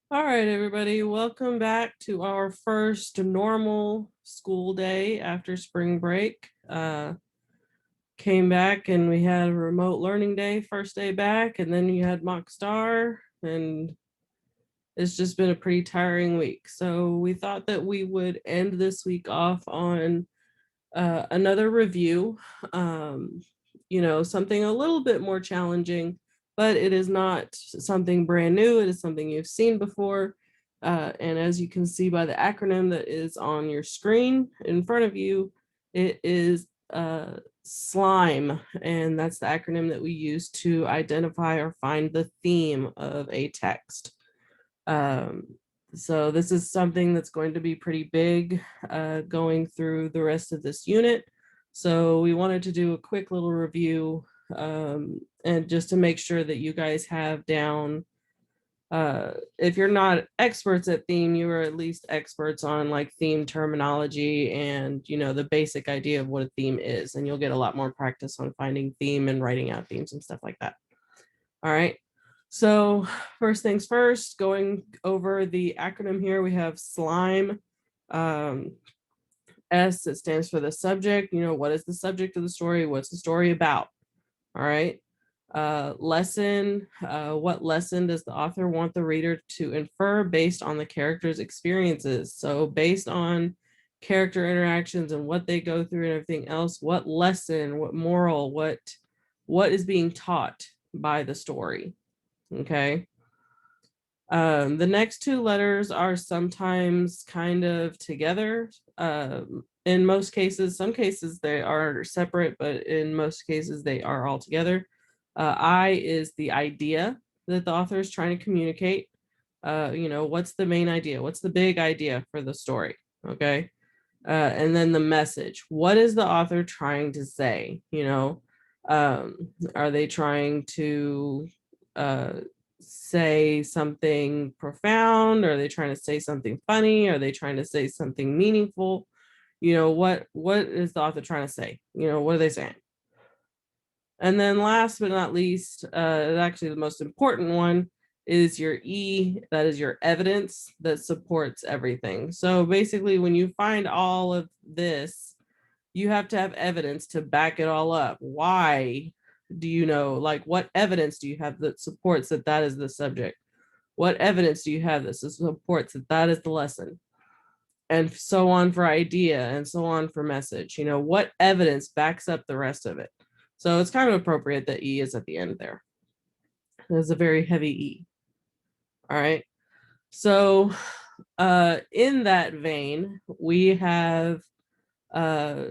All right, everybody, welcome back to our first normal school day after spring break. Came back and we had a remote learning day, first day back, and then you had mock star, and it's just been a pretty tiring week. So we thought that we would end this week off on another review. Um, something a little bit more challenging, but it is not something brand new. It is something you've seen before. And as you can see by the acronym that is on your screen in front of you, it is SLIME. And that's the acronym that we use to identify or find the theme of a text. Um, so this is something that's going to be pretty big going through the rest of this unit. So we wanted to do a quick little review and just to make sure that you guys have down, if you're not experts at theme, you are at least experts on like theme terminology and, the basic idea of what a theme is. And you'll get a lot more practice on finding theme and writing out themes and stuff like that. All right. So first things first, going over the acronym here, we have SLIME. Um, S, it stands for the subject. What is the subject of the story? What's the story about? All right. Lesson, what lesson does the author want the reader to infer based on the character's experiences? So based on character interactions and what they go through and everything else, what lesson, what moral, what is being taught by the story? Okay. The next two letters are sometimes kind of together. In most cases, some cases they are separate, but in most cases they are all together. I is the idea that the author is trying to communicate. What's the main idea? What's the big idea for the story? Okay. And then the message. What is the author trying to say? Are they trying to uh, say something profound? Are they trying to say something funny? Are they trying to say something meaningful? What is the author trying to say? What are they saying? And then last but not least, actually the most important one is your E, that is your evidence that supports everything. So basically, when you find all of this, you have to have evidence to back it all up. Why do you know? Like, what evidence do you have that supports that that is the subject? What evidence do you have that supports that that is the lesson? And so on for idea and so on for message. What evidence backs up the rest of it? So it's kind of appropriate that E is at the end there. It's a very heavy E. All right. So in that vein, we have uh,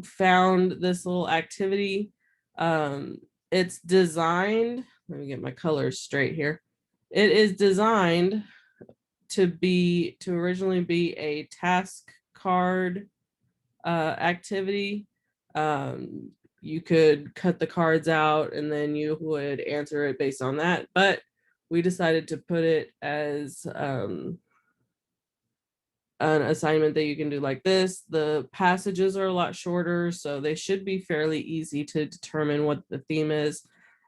found this little activity. It's designed, let me get my colors straight here. It is designed to originally be a task card activity. You could cut the cards out and then you would answer it based on that. But we decided to put it as an assignment that you can do like this. The passages are a lot shorter, so they should be fairly easy to determine what the theme is.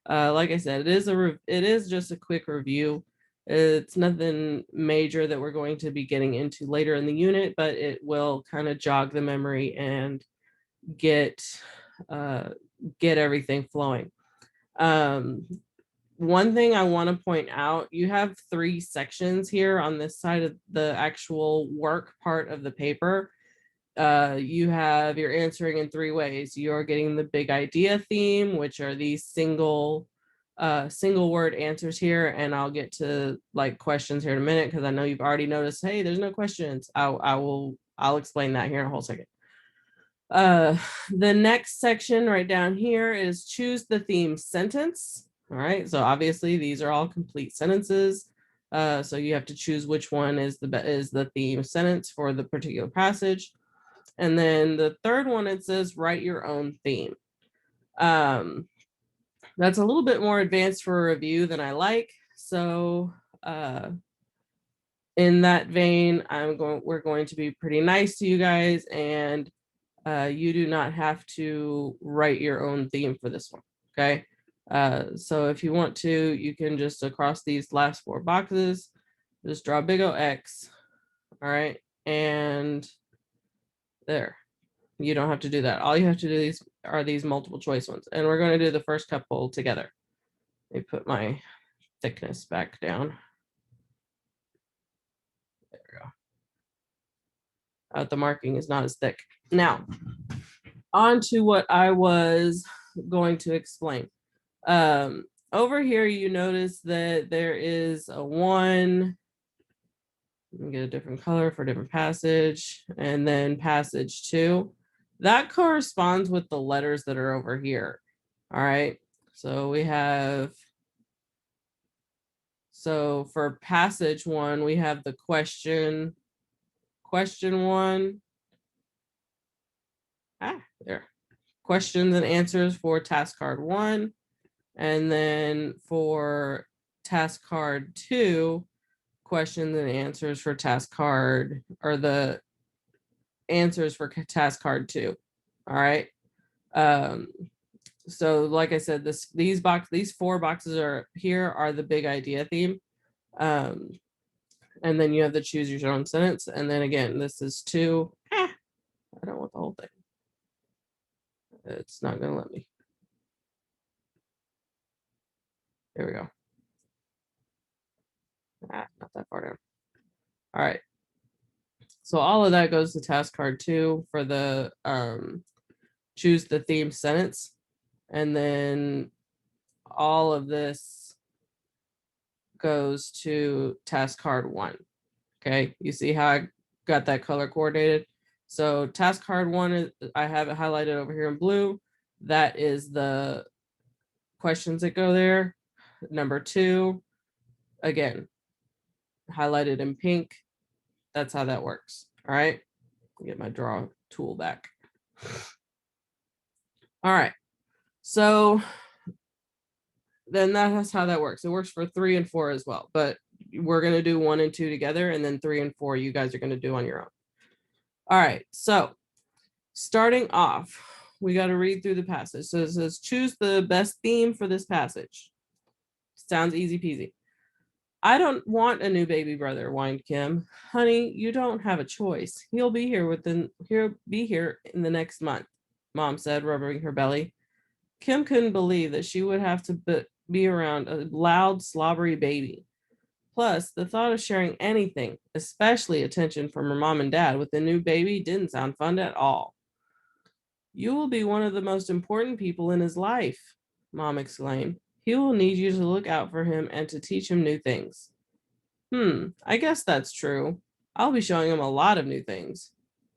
Like I said, it is just a quick review. It's nothing major that we're going to be getting into later in the unit, but it will kind of jog the memory and get uh, get everything flowing. Um, One thing I want to point out, you have 3 sections here on this side of the actual work part of the paper. You have you're answering in 3 ways. You're getting the big idea theme, which are these single word answers here, and I'll get to like questions here in a minute because I know you've already noticed, hey, there's no questions. I'll explain that here in a whole second. The next section right down here is choose the theme sentence. All right, so obviously these are all complete sentences. So you have to choose which one is the theme sentence for the particular passage. And then the third one, it says write your own theme. Um, that's a little bit more advanced for a review than I like. So in that vein, we're going to be pretty nice to you guys, and you do not have to write your own theme for this one. Okay. So if you want to, you can just across these last 4 boxes, Just draw a big O X. All right. And there. You don't have to do that. All you have to do are these multiple choice ones. And we're going to do the first couple together. Let me put my thickness back down. There we go. The marking is not as thick. Now, on to what I was going to explain. Over here, you notice that there is a 1. Let me get a different color for different passage, and then passage 2. That corresponds with the letters that are over here. All right. So we have, so for passage 1, we have the question 1. There. Questions and answers for task card 1. And then for task card 2, questions and answers for task card, or the answers for task card 2. All right. So like I said, these 4 boxes are the big idea theme. And then you have the choose your own sentence. And then again, this is 2. I don't want the whole thing. It's not going to let me. There we go. Not that far down. All right. So all of that goes to task card 2 for the choose the theme sentence. And then all of this goes to task card 1. Okay, you see how I got that color coordinated? So task card 1 is, I have it highlighted over here in blue. That is the questions that go there. Number 2, again, highlighted in pink. That's how that works. All right, get my draw tool back. All right, so then that's how that works. It works for 3 and 4 as well, but we're going to do 1 and 2 together, and then 3 and 4 you guys are going to do on your own. All right, so starting off, we got to read through the passage. So it says, choose the best theme for this passage. Sounds easy peasy. I don't want a new baby brother, whined Kim. Honey, you don't have a choice. He'll be here in the next month, Mom said, rubbing her belly. Kim couldn't believe that she would have to be around a loud, slobbery baby. Plus, the thought of sharing anything, especially attention from her mom and dad, with a new baby didn't sound fun at all. You will be one of the most important people in his life, Mom exclaimed. He will need you to look out for him and to teach him new things. I guess that's true. I'll be showing him a lot of new things.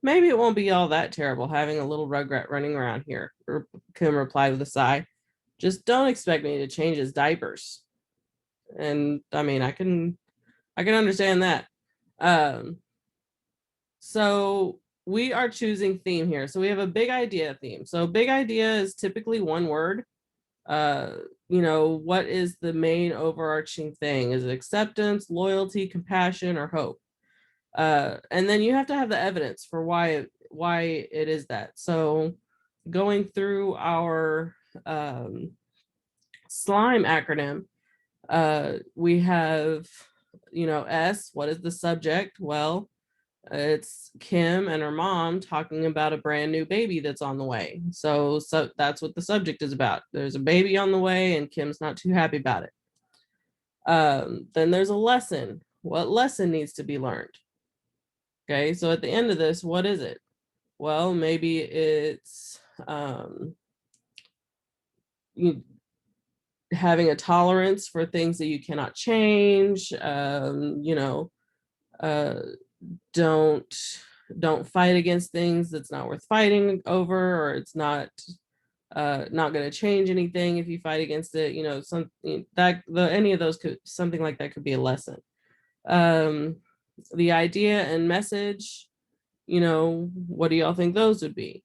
Maybe it won't be all that terrible having a little rugrat running around here, Kim replied with a sigh. Just don't expect me to change his diapers. And I mean, I can understand that. So we are choosing theme here. So we have a big idea theme. So big idea is typically one word. What is the main overarching thing? Is it acceptance, loyalty, compassion, or hope? And then you have to have the evidence for why it is that. So going through our SLIME acronym, we have, S, what is the subject? Well, it's Kim and her mom talking about a brand new baby that's on the way. So that's what the subject is about. There's a baby on the way and Kim's not too happy about it. Then there's a lesson. What lesson needs to be learned? Okay, so at the end of this, what is it? Well, maybe it's having a tolerance for things that you cannot change. Don't fight against things that's not worth fighting over, or it's not going to change anything if you fight against it. Any of those something like that could be a lesson. The idea and message, what do y'all think those would be?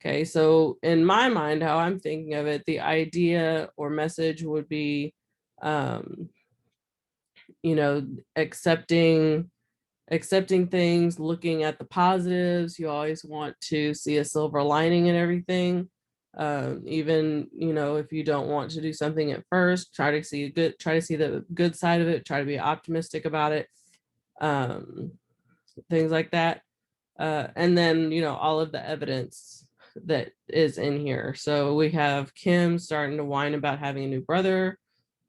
Okay, so in my mind, how I'm thinking of it, the idea or message would be, accepting things, looking at the positives. You always want to see a silver lining in everything. Even, if you don't want to do something at first, try to see the good side of it, try to be optimistic about it, um, things like that. And then, all of the evidence that is in here. So we have Kim starting to whine about having a new brother.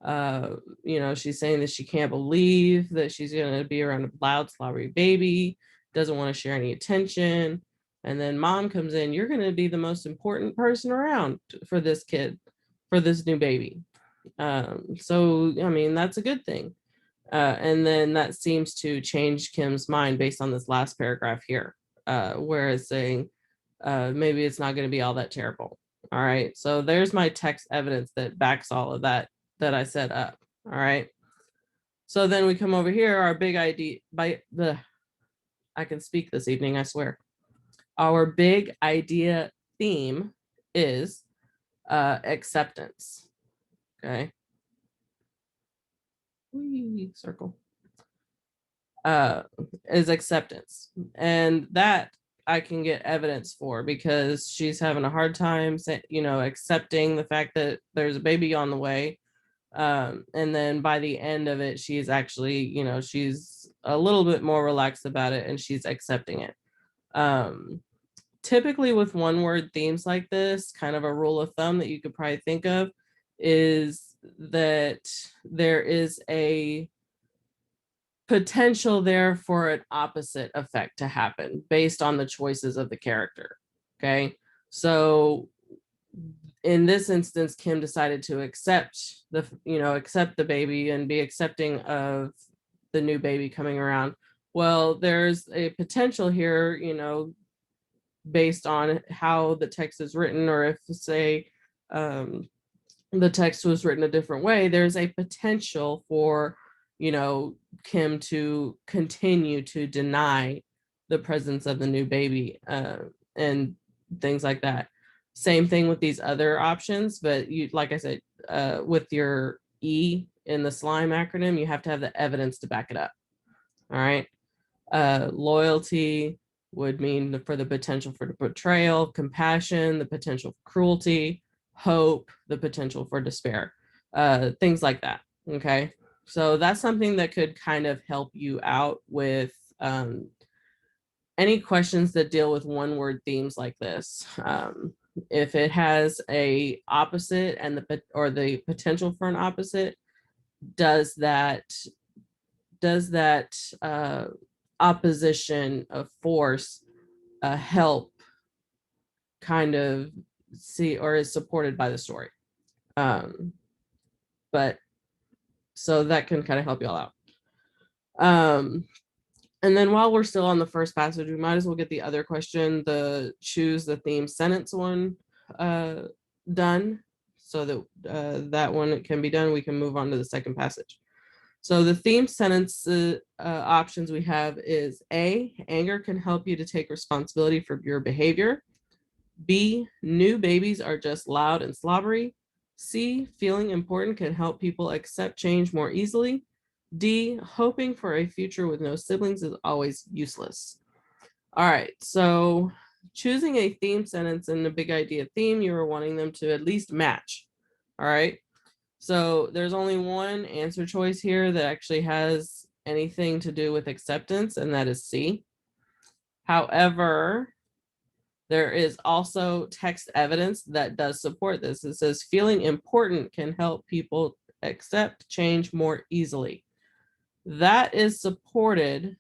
She's saying that she can't believe that she's going to be around a loud, slobbery baby, doesn't want to share any attention. And then mom comes in, you're going to be the most important person around for this kid, for this new baby. So, I mean, that's a good thing. And then that seems to change Kim's mind based on this last paragraph here, where it's saying maybe it's not going to be all that terrible. All right. So there's my text evidence that backs all of that I set up. All right. So then we come over here, our big idea I can speak this evening, I swear. Our big idea theme is acceptance. Okay. Circle. Is acceptance. And that I can get evidence for because she's having a hard time, accepting the fact that there's a baby on the way. And then by the end of it, she's actually, she's a little bit more relaxed about it and she's accepting it. Typically with one word themes like this, kind of a rule of thumb that you could probably think of is that there is a potential there for an opposite effect to happen based on the choices of the character. Okay. So in this instance, Kim decided to accept the baby and be accepting of the new baby coming around. Well, there's a potential here, based on how the text is written, or if, say, the text was written a different way, there's a potential for, Kim to continue to deny the presence of the new baby, and things like that. Same thing with these other options, but like I said, with your E in the SLIME acronym, you have to have the evidence to back it up. All right. Loyalty would mean for the potential for the betrayal, compassion, the potential for cruelty, hope, the potential for despair, things like that. Okay. So that's something that could kind of help you out with any questions that deal with one word themes like this. If it has a opposite and the potential for an opposite, does that opposition of force help kind of see, or is supported by the story? But so that can kind of help you all out. And then while we're still on the first passage, we might as well get the other question, the choose the theme sentence one, done, so that that one can be done. We can move on to the second passage. So the theme sentence options we have is A, anger can help you to take responsibility for your behavior. B, new babies are just loud and slobbery. C, feeling important can help people accept change more easily. D, hoping for a future with no siblings is always useless. All right, so choosing a theme sentence and a big idea theme, you were wanting them to at least match. All right, so there's only one answer choice here that actually has anything to do with acceptance, and that is C. However, there is also text evidence that does support this. It says feeling important can help people accept change more easily. That is supported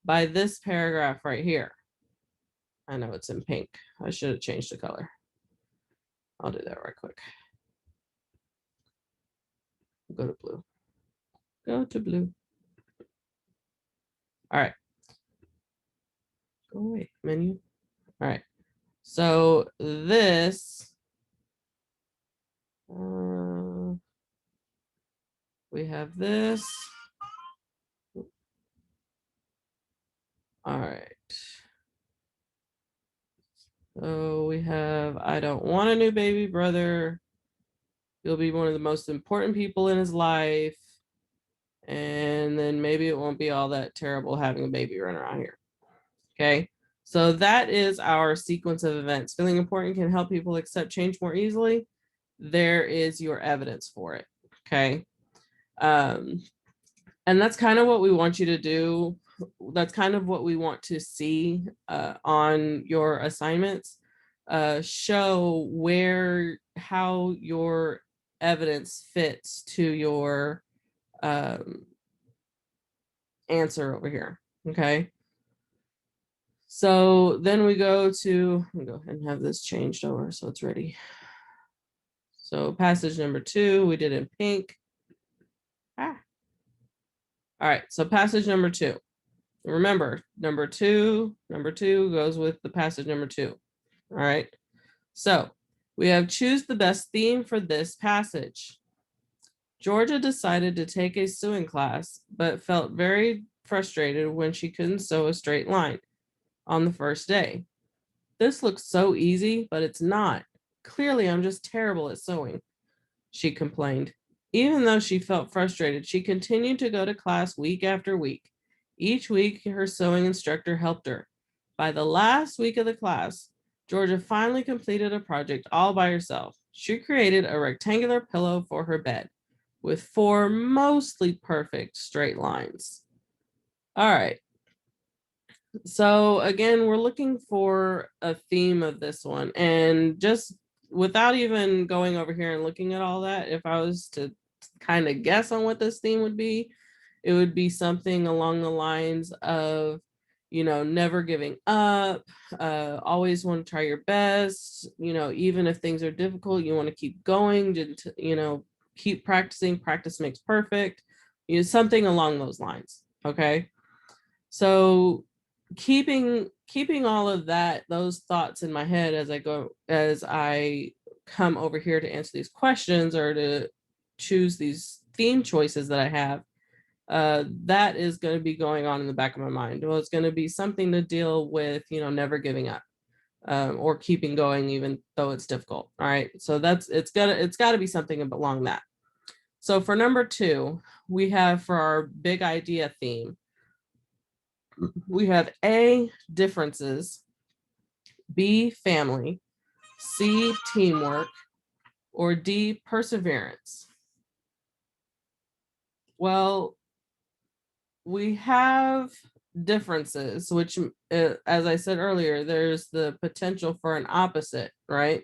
by this paragraph right here. I know it's in pink. I should have changed the color. I'll do that right quick. Go to blue. Go to blue. All right. Go away, menu. All right. So this, we have this. All right. So we have, I don't want a new baby brother. You'll be one of the most important people in his life. And then maybe it won't be all that terrible having a baby run around here. Okay. So that is our sequence of events. Feeling important can help people accept change more easily. There is your evidence for it. Okay. And that's kind of what we want you to do. That's kind of what we want to see on your assignments. Show how your evidence fits to your answer over here. Okay. So then we go to, I'll go ahead and have this changed over so it's ready. So passage number 2, we did in pink. All right, so passage number 2. Remember, number two goes with the passage number 2. All right, so we have choose the best theme for this passage. Georgia decided to take a sewing class, but felt very frustrated when she couldn't sew a straight line on the first day. This looks so easy, but it's not. Clearly, I'm just terrible at sewing, she complained. Even though she felt frustrated, she continued to go to class week after week. Each week, her sewing instructor helped her. By the last week of the class, Georgia finally completed a project all by herself. She created a rectangular pillow for her bed with 4 mostly perfect straight lines. All right. So again, we're looking for a theme of this one, and just without even going over here and looking at all that, if I was to kind of guess on what this theme would be, it would be something along the lines of, never giving up, always want to try your best, even if things are difficult, you want to keep going, keep practicing, practice makes perfect, something along those lines. Okay. So keeping all of those thoughts in my head as I come over here to answer these questions or to choose these theme choices that I have, that is going to be going on in the back of my mind. Well, it's going to be something to deal with, never giving up, or keeping going even though it's difficult. All right, so it's got to be something along that. So for number 2, we have, for our big idea theme, we have A, differences, B, family, C, teamwork, or D, perseverance. Well, we have differences, which, as I said earlier, there's the potential for an opposite, right?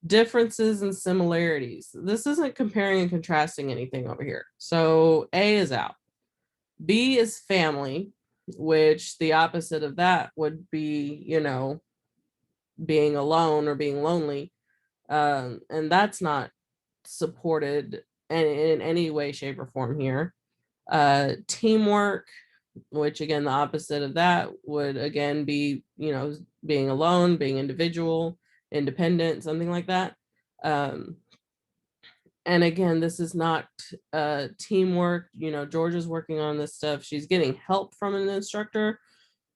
Differences and similarities. This isn't comparing and contrasting anything over here. So A is out. B is family, which the opposite of that would be, being alone or being lonely. And that's not supported in any way, shape, or form here. Teamwork, which again, the opposite of that would again be, being alone, being independent, something like that. And again, this is not teamwork. Georgia's working on this stuff. She's getting help from an instructor,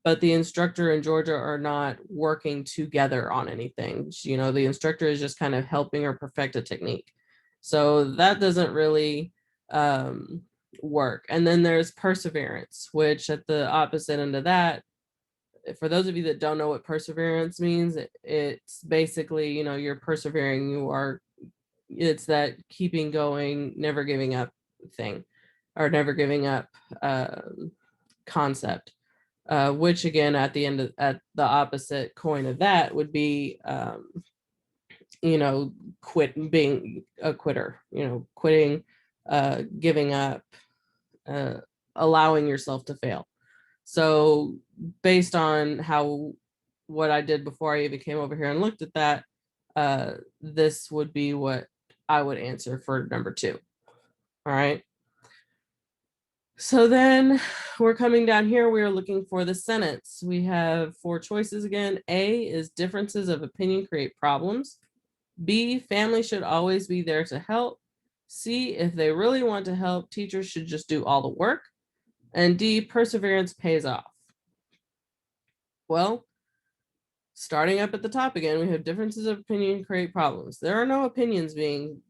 but the instructor and Georgia are not working together on anything. The instructor is just kind of helping her perfect a technique. So that doesn't really work. And then there's perseverance, which at the opposite end of that, for those of you that don't know what perseverance means, it's basically, you're persevering, it's that keeping going, never giving up thing, or never giving up concept. Which again, at the opposite coin of that would be, being a quitter, quitting, giving up, allowing yourself to fail. So based on what I did before I even came over here and looked at that, this would be what I would answer for number 2. All right. So then we're coming down here. We're looking for the sentence. We have 4 choices again. A is differences of opinion create problems. B, family should always be there to help. C, if they really want to help, teachers should just do all the work. And D, perseverance pays off. Well, starting up at the top again, we have differences of opinion create problems. There are no opinions being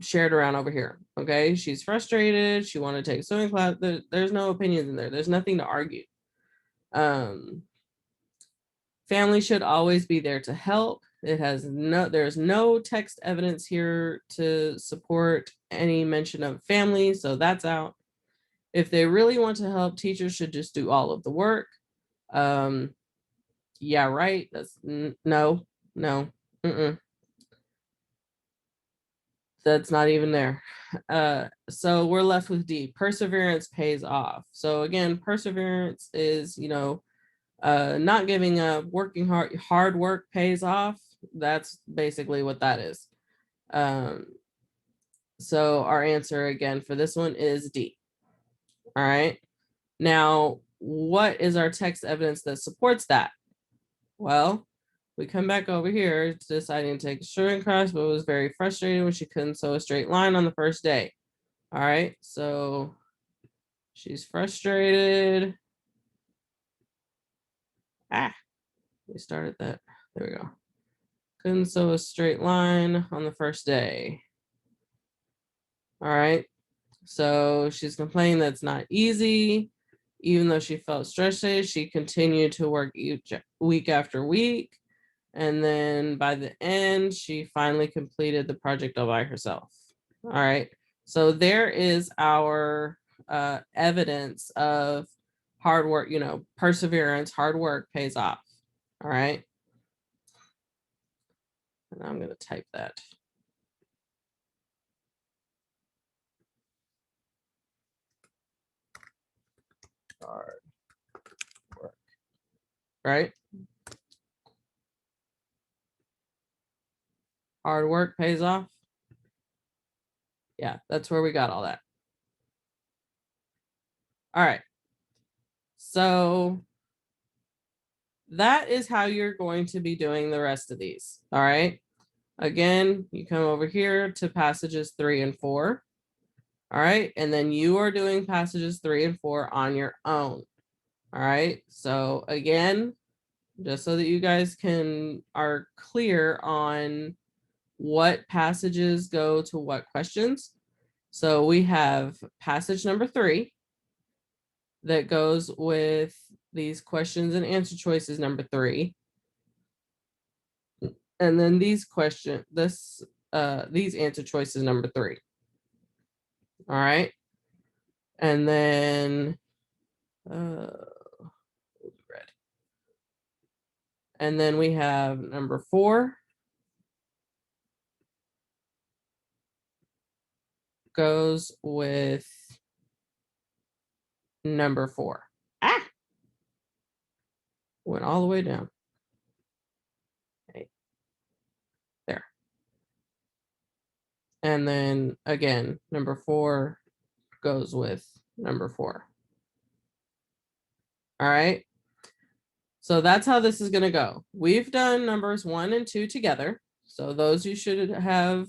shared around over here. Okay, she's frustrated. She wanted to take a sewing class. There's no opinions in there. There's nothing to argue. Family should always be there to help. There's no text evidence here to support any mention of family, so that's out. If they really want to help, teachers should just do all of the work. Yeah, right. That's no. Mm-mm. That's not even there. So we're left with D. Perseverance pays off. So again, perseverance is, not giving up, working hard work pays off. That's basically what that is. So our answer again for this one is D. All right. Now, what is our text evidence that supports that? Well, we come back over here to deciding to take a sugaring class, but was very frustrated when she couldn't sew a straight line on the first day. All right, so she's frustrated. We started that. There we go. Couldn't sew a straight line on the first day. All right, so she's complaining that it's not easy. Even though she felt stressed, she continued to work each week after week. And then by the end, she finally completed the project all by herself. All right. So there is our evidence of hard work, perseverance, hard work pays off. All right. And I'm going to type that. Hard work. Right. Hard work pays off. Yeah, that's where we got all that. All right. So that is how you're going to be doing the rest of these. All right. Again, you come over here to passages 3 and 4. All right. And then you are doing passages 3 and 4 on your own. All right. So again, just so that you guys are clear on what passages go to what questions. So we have passage number 3 that goes with these questions and answer choices number 3. And then these answer choices number 3. All right. And then red. And then we have number 4 goes with number 4. Went all the way down. Okay. There. And then again, number 4 goes with number 4. All right. So that's how this is going to go. We've done numbers 1 and 2 together. So those you should have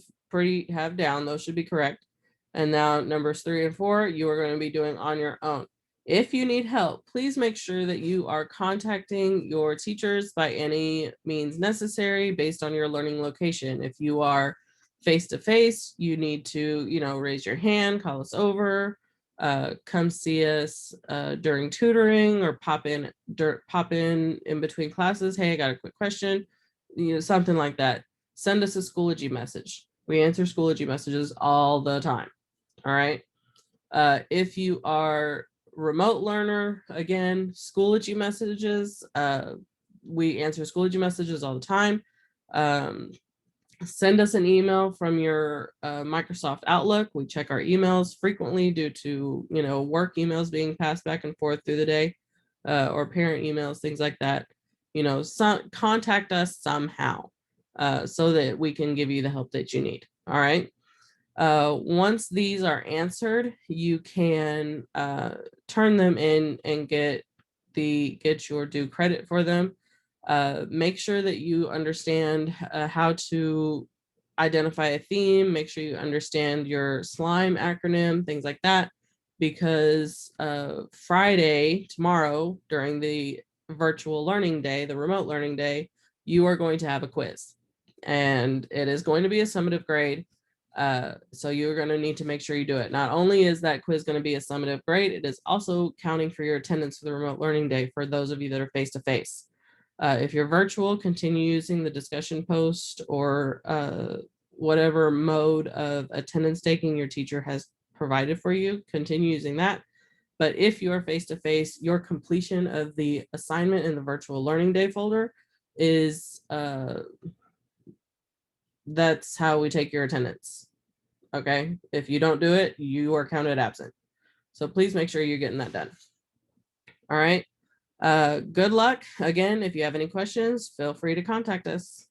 down. Those should be correct. And now numbers 3 and 4, you are going to be doing on your own. If you need help, please make sure that you are contacting your teachers by any means necessary based on your learning location. If you are face-to-face, you need to, raise your hand, call us over, come see us during tutoring, or pop in between classes. Hey, I got a quick question, something like that. Send us a Schoology message. We answer Schoology messages all the time. All right. If you are remote learner, again, Schoology messages. We answer Schoology messages all the time. Send us an email from your Microsoft Outlook. We check our emails frequently due to, work emails being passed back and forth through the day, or parent emails, things like that. Contact us somehow so that we can give you the help that you need. All right. Once these are answered, you can turn them in and get your due credit for them. Make sure that you understand how to identify a theme. Make sure you understand your SLIME acronym, things like that, because Friday, tomorrow, during the virtual learning day, the remote learning day, you are going to have a quiz, and it is going to be a summative grade. So you're going to need to make sure you do it. Not only is that quiz going to be a summative grade, it is also counting for your attendance for the remote learning day for those of you that are face-to-face. If you're virtual, continue using the discussion post or whatever mode of attendance taking your teacher has provided for you, continue using that. But if you are face-to-face, your completion of the assignment in the virtual learning day folder is, that's how we take your attendance. Okay, if you don't do it, you are counted absent. So please make sure you're getting that done. All right. Good luck. Again, if you have any questions, feel free to contact us.